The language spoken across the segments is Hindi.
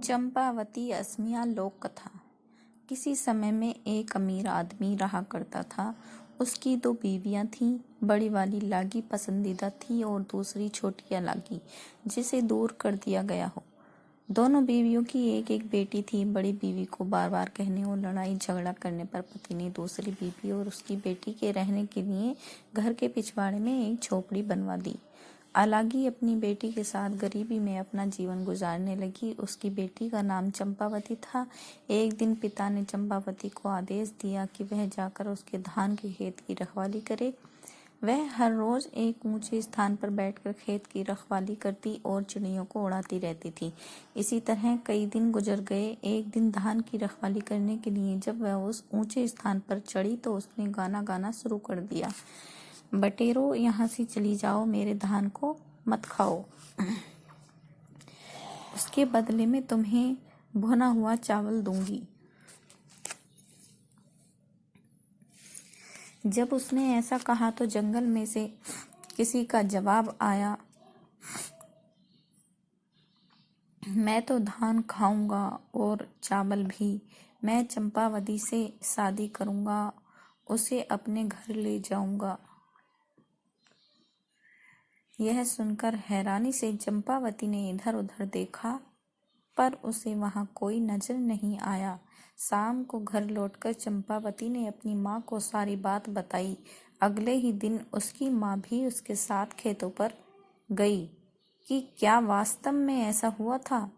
चंपावती असमिया लोक कथा। किसी समय में एक अमीर आदमी रहा करता था। उसकी दो बीवियां थीं। बड़ी वाली लागी पसंदीदा थी और दूसरी छोटी लागी जिसे दूर कर दिया गया हो। दोनों बीवियों की एक एक बेटी थी। बड़ी बीवी को बार बार कहने और लड़ाई झगड़ा करने पर पति ने दूसरी बीवी और उसकी बेटी के रहने के लिए घर के पिछवाड़े में एक झोपड़ी बनवा दी। अलागी अपनी बेटी के साथ गरीबी में अपना जीवन गुजारने लगी। उसकी बेटी का नाम चंपावती था। एक दिन पिता ने चंपावती को आदेश दिया कि वह जाकर उसके धान के खेत की रखवाली करे। वह हर रोज एक ऊंचे स्थान पर बैठकर खेत की रखवाली करती और चिड़ियों को उड़ाती रहती थी। इसी तरह कई दिन गुजर गए। एक दिन धान की रखवाली करने के लिए जब वह उस ऊंचे स्थान पर चढ़ी तो उसने गाना गाना शुरू कर दिया। बटेरो, यहाँ से चली जाओ, मेरे धान को मत खाओ। उसके बदले में तुम्हें भुना हुआ चावल दूंगी। जब उसने ऐसा कहा तो जंगल में से किसी का जवाब आया, मैं तो धान खाऊंगा और चावल भी। मैं चंपावती से शादी करूंगा, उसे अपने घर ले जाऊंगा। यह सुनकर हैरानी से चंपावती ने इधर उधर देखा पर उसे वहां कोई नजर नहीं आया। शाम को घर लौटकर चंपावती ने अपनी माँ को सारी बात बताई। अगले ही दिन उसकी माँ भी उसके साथ खेतों पर गई कि क्या वास्तव में ऐसा हुआ था।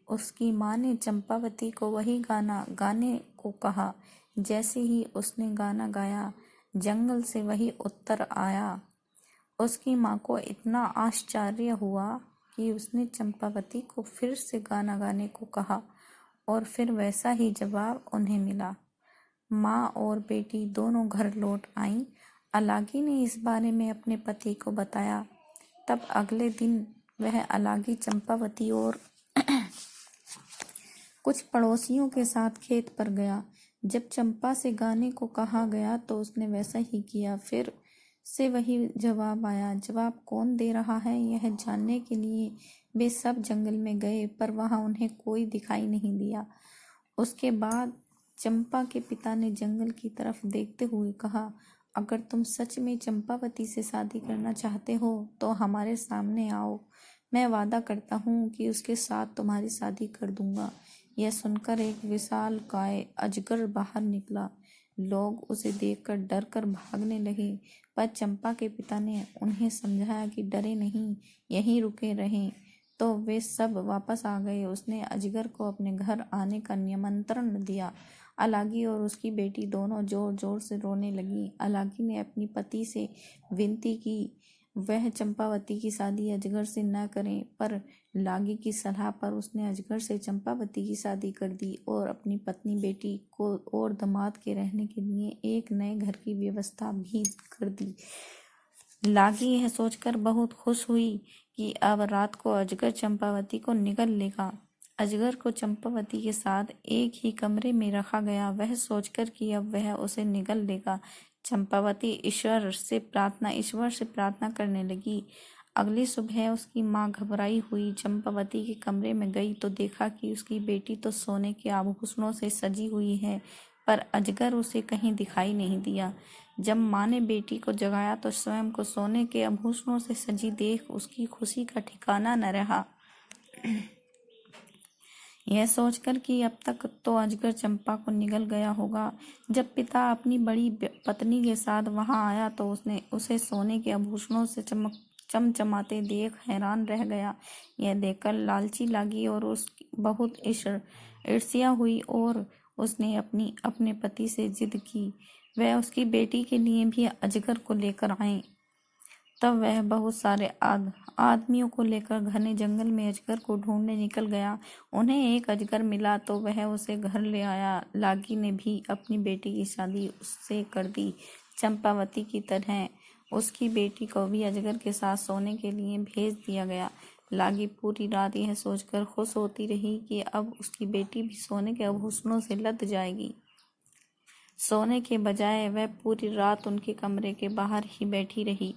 उसकी माँ ने चंपावती को वही गाना गाने को कहा। जैसे ही उसने गाना गाया, जंगल से वही उत्तर आया। उसकी माँ को इतना आश्चर्य हुआ कि उसने चंपावती को फिर से गाना गाने को कहा और फिर वैसा ही जवाब उन्हें मिला। माँ और बेटी दोनों घर लौट आईं। अलागी ने इस बारे में अपने पति को बताया। तब अगले दिन वह अलागी चंपावती और कुछ पड़ोसियों के साथ खेत पर गया। जब चंपा से गाने को कहा गया तो उसने वैसा ही किया। फिर से वही जवाब आया। जवाब कौन दे रहा है यह जानने के लिए वे सब जंगल में गए पर वहां उन्हें कोई दिखाई नहीं दिया। उसके बाद चंपा के पिता ने जंगल की तरफ देखते हुए कहा, अगर तुम सच में चंपावती से शादी करना चाहते हो तो हमारे सामने आओ। मैं वादा करता हूँ कि उसके साथ तुम्हारी शादी कर दूंगा। यह सुनकर एक विशालकाय अजगर बाहर निकला। लोग उसे देखकर डर कर भागने लगे पर चंपा के पिता ने उन्हें समझाया कि डरे नहीं, यहीं रुके रहें। तो वे सब वापस आ गए। उसने अजगर को अपने घर आने का निमंत्रण दिया। अलागी और उसकी बेटी दोनों जोर जोर से रोने लगी। अलागी ने अपनी पति से विनती की वह चंपावती की शादी अजगर से न करें, पर लागी की सलाह पर उसने अजगर से चंपावती की शादी कर दी और अपनी पत्नी, बेटी को और दामाद के रहने के लिए एक नए घर की व्यवस्था भी कर दी। लागी यह सोचकर बहुत खुश हुई कि अब रात को अजगर चंपावती को निगल लेगा। अजगर को चंपावती के साथ एक ही कमरे में रखा गया। वह सोचकर कि अब वह उसे निगल लेगा, चंपावती ईश्वर से प्रार्थना करने लगी। अगली सुबह उसकी माँ घबराई हुई चंपावती के कमरे में गई तो देखा कि उसकी बेटी तो सोने के आभूषणों से सजी हुई है पर अजगर उसे कहीं दिखाई नहीं दिया। जब माँ ने बेटी को जगाया तो स्वयं को सोने के आभूषणों से सजी देख उसकी खुशी का ठिकाना न रहा। यह सोचकर कि अब तक तो अजगर चंपा को निगल गया होगा। जब पिता अपनी बड़ी पत्नी के साथ वहां आया तो उसने उसे सोने के आभूषणों से चमचमाते देख हैरान रह गया। यह देखकर लालची लागी और उसकी बहुत ईर्ष्या हुई और उसने अपने पति से जिद की वह उसकी बेटी के लिए भी अजगर को लेकर आए। तब वह बहुत सारे आदमियों को लेकर घने जंगल में अजगर को ढूंढने निकल गया। उन्हें एक अजगर मिला तो वह उसे घर ले आया। लागी ने भी अपनी बेटी की शादी उससे कर दी। चंपावती की तरह उसकी बेटी को भी अजगर के साथ सोने के लिए भेज दिया गया। लागी पूरी रात यह सोचकर खुश होती रही कि अब उसकी बेटी भी सोने के आभूषणों से लद जाएगी। सोने के बजाय वह पूरी रात उनके कमरे के बाहर ही बैठी रही।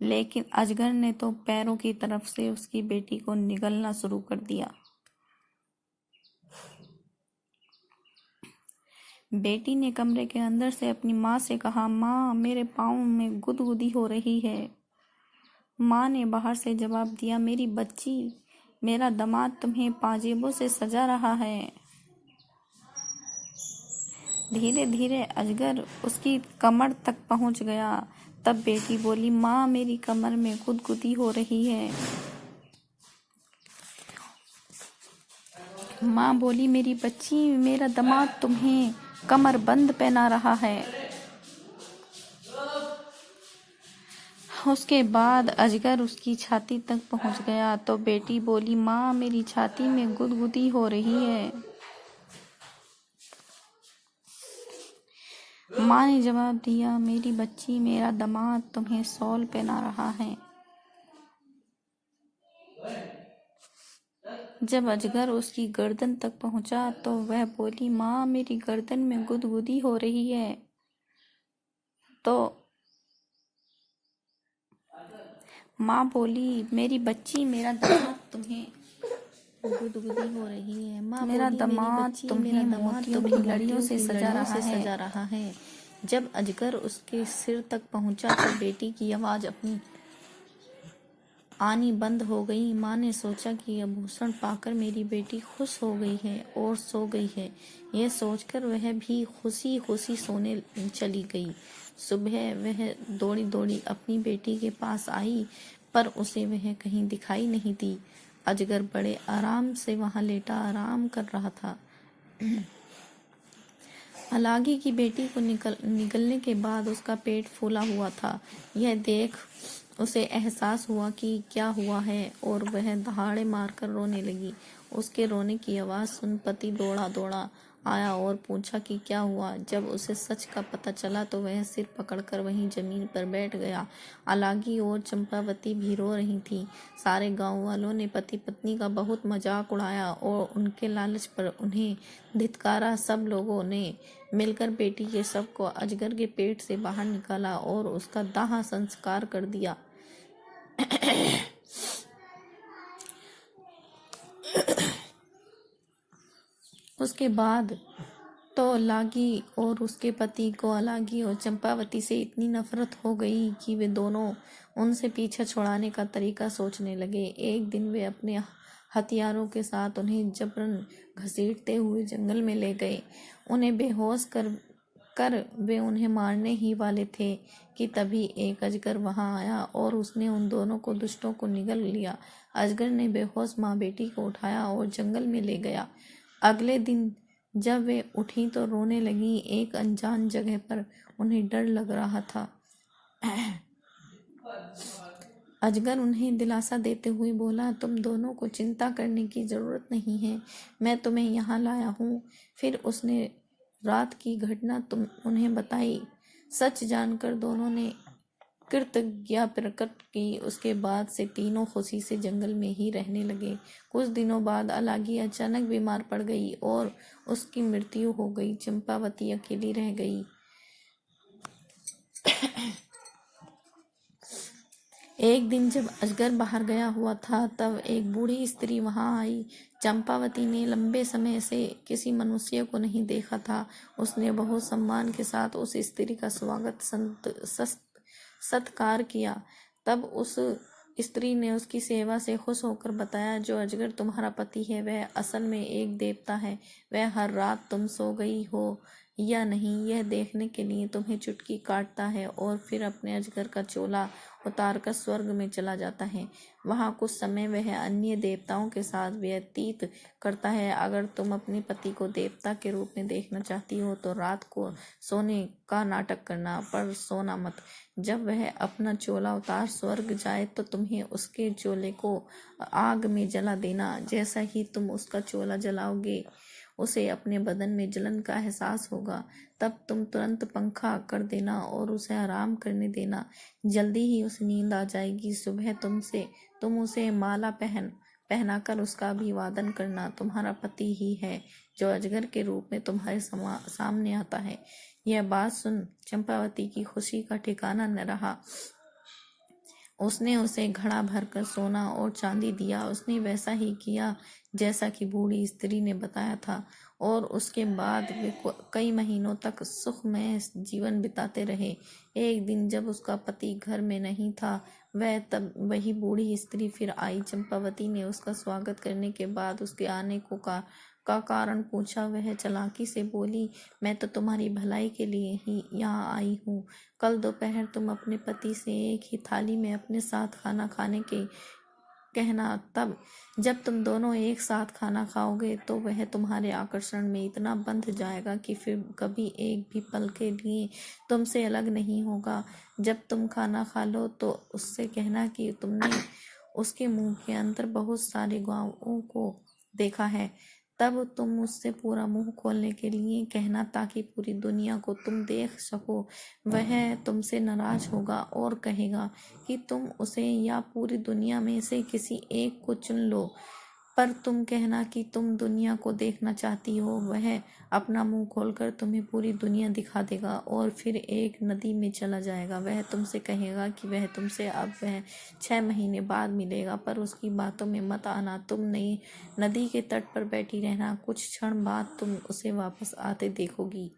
लेकिन अजगर ने तो पैरों की तरफ से उसकी बेटी को निगलना शुरू कर दिया। बेटी ने कमरे के अंदर से अपनी माँ से कहा, माँ, मेरे पाँव में गुदगुदी हो रही है। माँ ने बाहर से जवाब दिया, मेरी बच्ची, मेरा दामाद तुम्हें पाजेबों से सजा रहा है। धीरे धीरे अजगर उसकी कमर तक पहुंच गया। तब बेटी बोली, माँ, मेरी कमर में गुदगुदी हो रही है। माँ बोली, मेरी बच्ची, मेरा दामाद तुम्हें कमरबंद पहना रहा है। उसके बाद अजगर उसकी छाती तक पहुंच गया तो बेटी बोली, माँ, मेरी छाती में गुदगुदी हो रही है। माँ ने जवाब दिया, मेरी बच्ची, मेरा दामाद तुम्हें शॉल पहना रहा है। जब अजगर उसकी गर्दन तक पहुंचा तो वह बोली, माँ, मेरी गर्दन में गुदगुदी हो रही है। तो माँ बोली, मेरी बच्ची, मेरा दामाद तुम्हें गुदगुदी हो रही है। माँ मेरा बोली, मेरी दामाद बच्ची, तुम्हें मेरा दामाद मोतियों तुम्हें की लड़ियों से सजा रहा है। जब अजगर उसके सिर तक पहुंचा तो बेटी की आवाज अपनी आनी बंद हो गई। माँ ने सोचा कि आभूषण पाकर मेरी बेटी खुश हो गई है और सो गई है। यह सोचकर वह भी खुशी खुशी सोने चली गई। सुबह वह दौड़ी दौड़ी अपनी बेटी के पास आई, पर उसे वह कहीं दिखाई नहीं दी। अजगर बड़े आराम से वहां लेटा आराम कर रहा था। अलागी की बेटी को निगलने के बाद उसका पेट फूला हुआ था। यह देख उसे एहसास हुआ कि क्या हुआ है और वह दहाड़े मारकर रोने लगी। उसके रोने की आवाज़ सुन पति दौड़ा दौड़ा आया और पूछा कि क्या हुआ। जब उसे सच का पता चला तो वह सिर पकड़कर वहीं जमीन पर बैठ गया। अलागी और चंपावती भी रो रही थी। सारे गांव वालों ने पति पत्नी का बहुत मजाक उड़ाया और उनके लालच पर उन्हें धिक्कारा। सब लोगों ने मिलकर बेटी के शव को अजगर के पेट से बाहर निकाला और उसका दाह संस्कार कर दिया। उसके बाद तो अलागी और उसके पति को अलागी और चंपावती से इतनी नफरत हो गई कि वे दोनों उनसे पीछा छुड़ाने का तरीका सोचने लगे। एक दिन वे अपने हथियारों के साथ उन्हें जबरन घसीटते हुए जंगल में ले गए। उन्हें बेहोश कर वे उन्हें मारने ही वाले थे कि तभी एक अजगर वहां आया और उसने उन दोनों को दुष्टों को निगल लिया। अजगर ने बेहोश माँ बेटी को उठाया और जंगल में ले गया। अगले दिन जब वे उठी तो रोने लगी। एक अनजान जगह पर उन्हें डर लग रहा था। अजगर उन्हें दिलासा देते हुए बोला, तुम दोनों को चिंता करने की जरूरत नहीं है, मैं तुम्हें यहाँ लाया हूँ। फिर उसने रात की घटना उन्हें बताई। सच जानकर दोनों ने कृतज्ञता प्रकट की। उसके बाद से तीनों खुशी से जंगल में ही रहने लगे। कुछ दिनों बाद अलागी अचानक बीमार पड़ गई और उसकी मृत्यु हो गई। चंपावती अकेली रह गई। एक दिन जब अजगर बाहर गया हुआ था तब एक बूढ़ी स्त्री वहां आई। चंपावती ने लंबे समय से किसी मनुष्य को नहीं देखा था। उसने बहुत सम्मान के साथ उस स्त्री का स्वागत सत्कार किया। तब उस स्त्री ने उसकी सेवा से खुश होकर बताया, जो अजगर तुम्हारा पति है वह असल में एक देवता है। वह हर रात तुम सो गई हो या नहीं यह देखने के लिए तुम्हें चुटकी काटता है और फिर अपने अजगर का चोला उतारकर स्वर्ग में चला जाता है। वहां कुछ समय वह अन्य देवताओं के साथ व्यतीत करता है। अगर तुम अपने पति को देवता के रूप में देखना चाहती हो तो रात को सोने का नाटक करना, पर सोना मत। जब वह अपना चोला उतार स्वर्ग जाए तो तुम्हें उसके चोले को आग में जला देना। जैसा ही तुम उसका चोला जलाओगे उसे अपने बदन में जलन का एहसास होगा। तब तुम तुरंत पंखा कर देना और उसे आराम करने देना। जल्दी ही उसे नींद आ जाएगी। सुबह तुम उसे माला पहनाकर उसका अभिवादन करना। तुम्हारा पति ही है जो अजगर के रूप में तुम्हारे सामने आता है। यह बात सुन चंपावती की खुशी का ठिकाना न रहा। उसने उसे घड़ा भरकर सोना और चांदी दिया। उसने वैसा ही किया जैसा कि बूढ़ी स्त्री ने बताया था, और उसके बाद वे कई महीनों तक सुखमय जीवन बिताते रहे। एक दिन जब उसका पति घर में नहीं था, तब वही बूढ़ी स्त्री फिर आई। चंपावती ने उसका स्वागत करने के बाद उसके आने का कारण पूछा। वह चालाकी से बोली, मैं तो तुम्हारी भलाई के लिए ही यहाँ आई हूँ। कल दोपहर तुम अपने पति से एक ही थाली में अपने साथ खाना खाने के कहना। तब जब तुम दोनों एक साथ खाना खाओगे तो वह तुम्हारे आकर्षण में इतना बंध जाएगा कि फिर कभी एक भी पल के लिए तुमसे अलग नहीं होगा। जब तुम खाना खा लो तो उससे कहना कि तुमने उसके मुंह के अंदर बहुत सारे गाँवों को देखा है। तब तुम उससे पूरा मुंह खोलने के लिए कहना, ताकि पूरी दुनिया को तुम देख सको। वह तुमसे नाराज होगा और कहेगा कि तुम उसे या पूरी दुनिया में से किसी एक को चुन लो, पर तुम कहना कि तुम दुनिया को देखना चाहती हो। वह अपना मुंह खोलकर तुम्हें पूरी दुनिया दिखा देगा और फिर एक नदी में चला जाएगा। वह तुमसे कहेगा कि वह तुमसे अब वह 6 महीने बाद मिलेगा, पर उसकी बातों में मत आना। तुम नई नदी के तट पर बैठी रहना, कुछ क्षण बाद तुम उसे वापस आते देखोगी।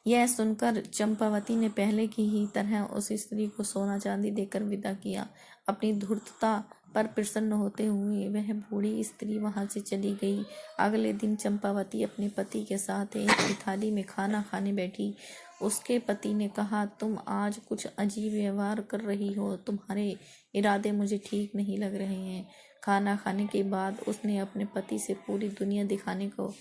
यह सुनकर चंपावती ने पहले की ही तरह उस स्त्री को सोना चांदी देकर विदा किया। अपनी धूर्तता पर प्रसन्न होते हुए वह बूढ़ी स्त्री वहां से चली गई। अगले दिन चंपावती अपने पति के साथ एक ही थाली में खाना खाने बैठी। उसके पति ने कहा, तुम आज कुछ अजीब व्यवहार कर रही हो, तुम्हारे इरादे मुझे ठीक नहीं लग रहे हैं। खाना खाने के बाद उसने अपने पति से पूरी दुनिया दिखाने को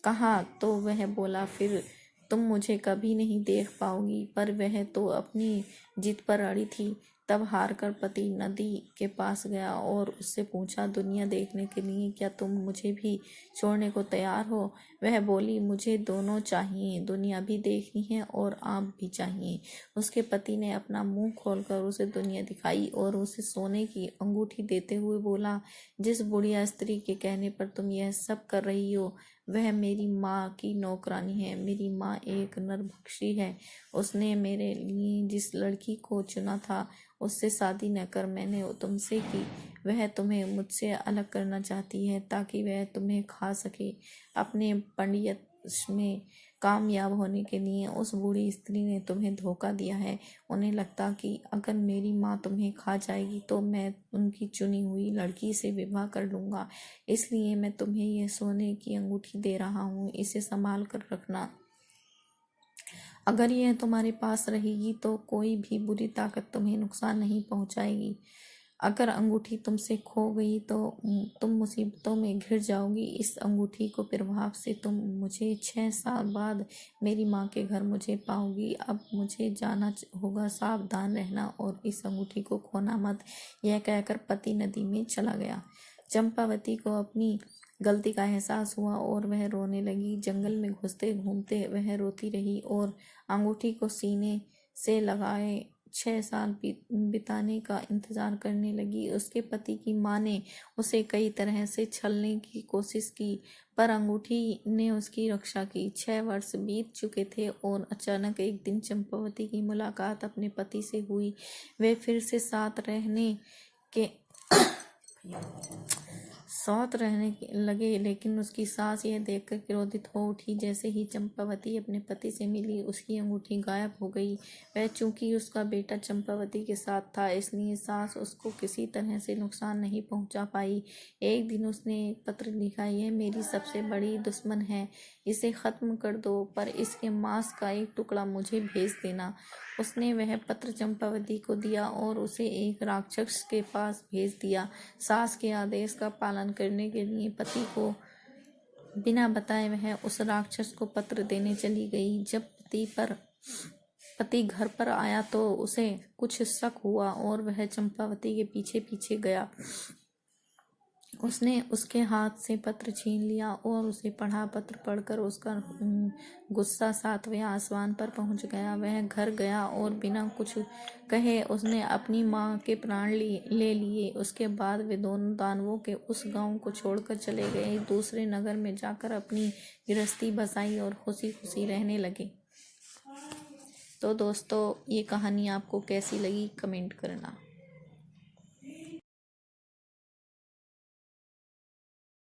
कहा तो वह बोला, फिर तुम मुझे कभी नहीं देख पाओगी। पर वह तो अपनी जिद पर अड़ी थी। तब हारकर पति नदी के पास गया और उससे पूछा, दुनिया देखने के लिए क्या तुम मुझे भी छोड़ने को तैयार हो? वह बोली, मुझे दोनों चाहिए, दुनिया भी देखनी है और आप भी चाहिए। उसके पति ने अपना मुंह खोलकर उसे दुनिया दिखाई और उसे सोने की अंगूठी देते हुए बोला, जिस बुढ़िया स्त्री के कहने पर तुम यह सब कर रही हो वह मेरी माँ की नौकरानी है। मेरी माँ एक नरभक्षी है। उसने मेरे लिए जिस लड़की को चुना था उससे शादी न कर मैंने तुमसे की। वह तुम्हें मुझसे अलग करना चाहती है ताकि वह तुम्हें खा सके। अपने पंडित में कामयाब होने के लिए उस बूढ़ी स्त्री ने तुम्हें धोखा दिया है। उन्हें लगता कि अगर मेरी माँ तुम्हें खा जाएगी तो मैं उनकी चुनी हुई लड़की से विवाह कर लूँगा। इसलिए मैं तुम्हें यह सोने की अंगूठी दे रहा हूँ, इसे संभाल कर रखना। अगर यह तुम्हारे पास रहेगी तो कोई भी बुरी ताकत तुम्हें नुकसान नहीं पहुँचाएगी। अगर अंगूठी तुमसे खो गई तो तुम मुसीबतों में घिर जाओगी। इस अंगूठी को प्रभाव से तुम मुझे 6 साल बाद मेरी माँ के घर मुझे पाओगी। अब मुझे जाना होगा, सावधान रहना और इस अंगूठी को खोना मत। यह कहकर पति नदी में चला गया। चंपावती को अपनी गलती का एहसास हुआ और वह रोने लगी। जंगल में घुसते घूमते वह रोती रही और अंगूठी को सीने से लगाए 6 साल बिताने का इंतजार करने लगी। उसके पति की माँ ने उसे कई तरह से छलने की कोशिश की, पर अंगूठी ने उसकी रक्षा की। 6 वर्ष बीत चुके थे और अचानक एक दिन चंपावती की मुलाकात अपने पति से हुई। वे फिर से साथ रहने लगे, लेकिन उसकी सास यह देखकर क्रोधित हो उठी। जैसे ही चंपावती अपने पति से मिली उसकी अंगूठी गायब हो गई। वह चूंकि उसका बेटा चंपावती के साथ था इसलिए सास उसको किसी तरह से नुकसान नहीं पहुंचा पाई। एक दिन उसने एक पत्र लिखा, यह मेरी सबसे बड़ी दुश्मन है, इसे खत्म कर दो, पर इसके मांस का एक टुकड़ा मुझे भेज देना। उसने वह पत्र चंपावती को दिया और उसे एक राक्षस के पास भेज दिया। सास के आदेश का पालन करने के लिए पति को बिना बताए वह उस राक्षस को पत्र देने चली गई। जब पति घर पर आया तो उसे कुछ शक हुआ और वह चंपावती के पीछे पीछे गया। उसने उसके हाथ से पत्र छीन लिया और उसे पढ़ा। पत्र पढ़कर उसका गुस्सा 7वें आसमान पर पहुंच गया। वह घर गया और बिना कुछ कहे उसने अपनी माँ के प्राण ले लिए। उसके बाद वे दोनों दानवों के उस गांव को छोड़कर चले गए। दूसरे नगर में जाकर अपनी गृहस्थी बसाई और खुशी खुशी रहने लगे। तो दोस्तों ये कहानी आपको कैसी लगी कमेंट करना।